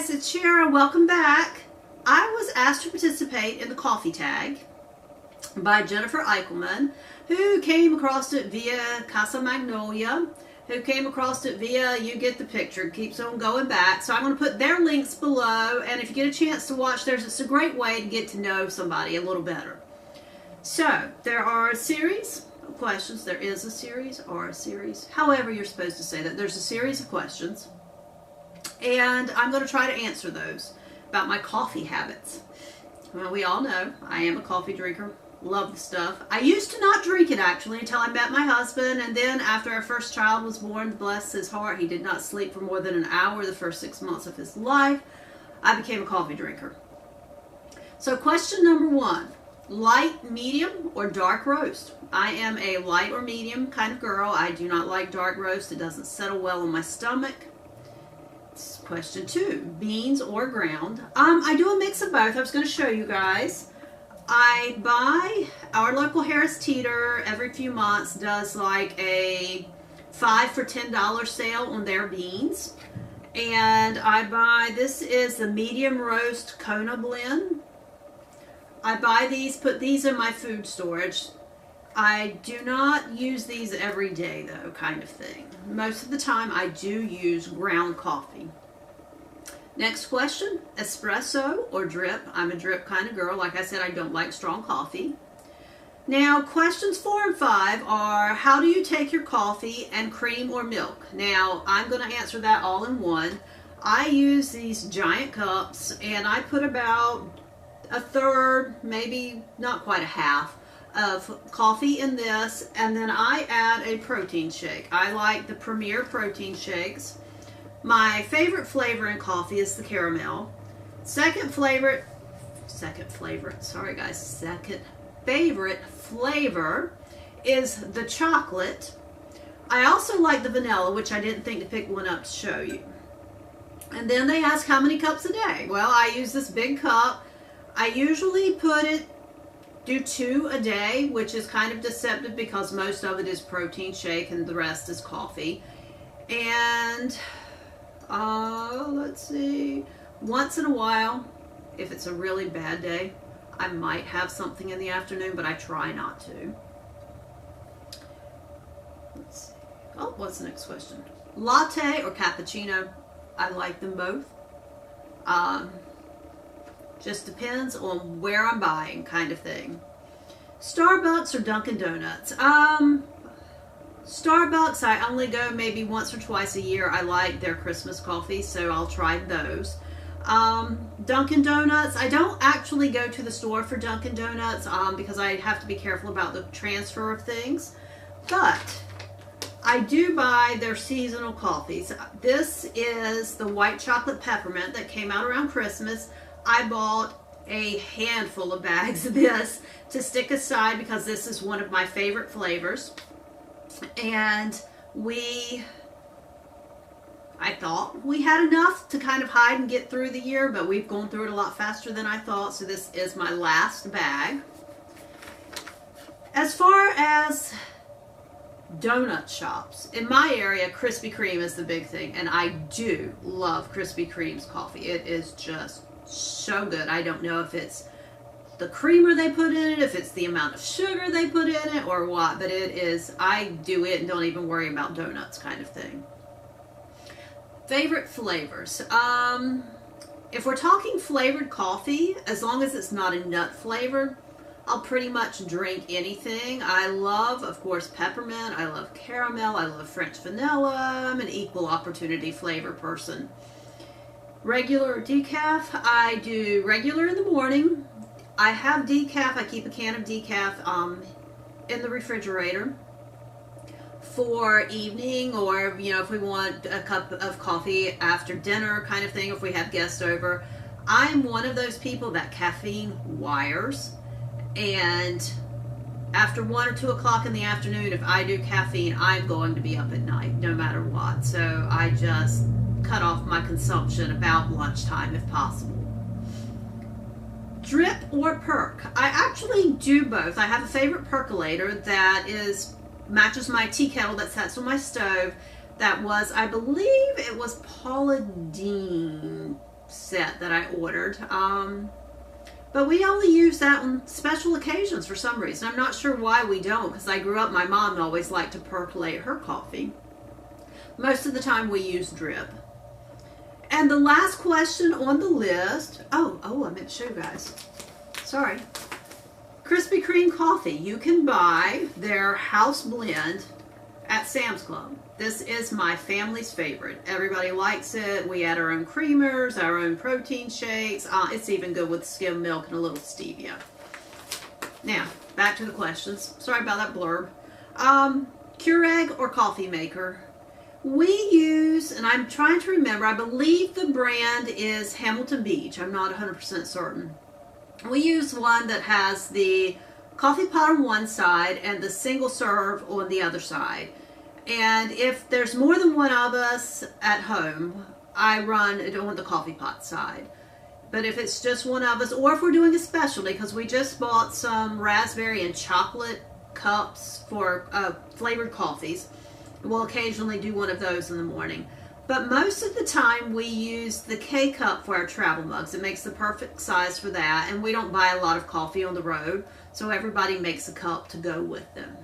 guys, it's Sharon. Welcome back. I was asked to participate in the coffee tag by Jennifer Ikelman, who came across it via Casa Magnolia, who came across it via, you get the picture, keeps on going back. So I'm going to put their links below, and if you get a chance to watch theirs, it's a great way to get to know somebody a little better. So there are a series of questions. There is a series or a series, however you're supposed to say that. There's a series of questions, and I'm going to try to answer those about my coffee habits. Well, we all know I am a coffee drinker. Love the stuff. I used to not drink it actually until I met my husband, and then after our first child was born, bless his heart, he did not sleep for more than an hour the first 6 months of his life. I became a coffee drinker. So question number one, light, medium, or dark roast? I am a light or medium kind of girl. I do not like dark roast. It doesn't settle well on my stomach. Question two, beans or ground? I do a mix of both. I was going to show you guys. I buy, our local Harris Teeter every few months does like a 5 for $10 sale on their beans. And I buy, this is the medium roast Kona blend. I buy these, put these in my food storage. I do not use these every day though, kind of thing. Most of the time I do use ground coffee. Next question, espresso or drip? I'm a drip kind of girl. Like I said, I don't like strong coffee. Now, questions 4 and 5 are, how do you take your coffee and cream or milk? Now, I'm going to answer that all in one. I use these giant cups, and I put about a third, maybe not quite a half, of coffee in this, and then I add a protein shake. I like the Premier protein shakes. My favorite flavor in coffee is the caramel. Second favorite flavor is the chocolate. I also like the vanilla, which I didn't think to pick one up to show you. And then they ask how many cups a day. Well, I use this big cup. I usually do 2 a day, which is kind of deceptive because most of it is protein shake and the rest is coffee. And let's see, once in a while, if it's a really bad day, I might have something in the afternoon, but I try not to. Let's see. Oh, what's the next question? Latte or cappuccino? I like them both. Just depends on where I'm buying, kind of thing. Starbucks or Dunkin' Donuts? Starbucks, I only go maybe once or twice a year. I like their Christmas coffee, so I'll try those. Dunkin' Donuts, I don't actually go to the store for Dunkin' Donuts because I have to be careful about the transfer of things. But I do buy their seasonal coffees. This is the white chocolate peppermint that came out around Christmas. I bought a handful of bags of this to stick aside because this is one of my favorite flavors. And I thought we had enough to kind of hide and get through the year, but we've gone through it a lot faster than I thought, so this is my last bag. As far as donut shops, in my area, Krispy Kreme is the big thing, and I do love Krispy Kreme's coffee. It is just so good. I don't know if it's the creamer they put in it, if it's the amount of sugar they put in it, or what, but it is, I do it and don't even worry about donuts kind of thing. Favorite flavors. If we're talking flavored coffee, as long as it's not a nut flavor, I'll pretty much drink anything. I love, of course, peppermint. I love caramel. I love French vanilla. I'm an equal opportunity flavor person. Regular or decaf? I do regular in the morning. I have decaf. I keep a can of decaf in the refrigerator for evening, or if we want a cup of coffee after dinner kind of thing, if we have guests over. I'm one of those people that caffeine wires, and after 1 or 2 o'clock in the afternoon, if I do caffeine, I'm going to be up at night no matter what. So I just cut off my consumption about lunchtime if possible. Drip or perk? I actually do both. I have a favorite percolator that matches my tea kettle that sits on my stove. That was, I believe it was Paula Deen set that I ordered. But we only use that on special occasions for some reason. I'm not sure why we don't, because I grew up, my mom always liked to percolate her coffee. Most of the time we use drip. And the last question on the list, oh, I meant to show you guys. Sorry. Krispy Kreme coffee. You can buy their house blend at Sam's Club. This is my family's favorite. Everybody likes it. We add our own creamers, our own protein shakes. It's even good with skim milk and a little stevia. Now, back to the questions. Sorry about that blurb. Keurig or coffee maker? We use, and I'm trying to remember, I believe the brand is Hamilton Beach. I'm not 100% certain. We use one that has the coffee pot on one side and the single serve on the other side. And if there's more than one of us at home, I run it on the coffee pot side. But if it's just one of us, or if we're doing a specialty, because we just bought some raspberry and chocolate cups for flavored coffees, we'll occasionally do one of those in the morning. But most of the time we use the K-Cup for our travel mugs. It makes the perfect size for that, and we don't buy a lot of coffee on the road, so everybody makes a cup to go with them.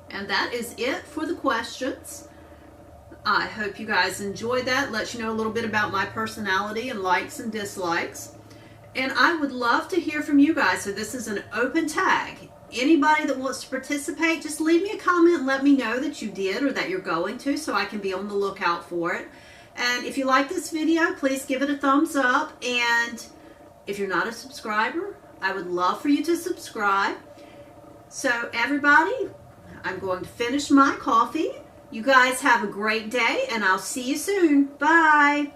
And that is it for the questions. I hope you guys enjoyed that. Let you know a little bit about my personality and likes and dislikes. And I would love to hear from you guys. So this is an open tag. Anybody that wants to participate, just leave me a comment and let me know that you did or that you're going to, so I can be on the lookout for it. And if you like this video, please give it a thumbs up. And if you're not a subscriber, I would love for you to subscribe. So everybody, I'm going to finish my coffee. You guys have a great day, and I'll see you soon. Bye.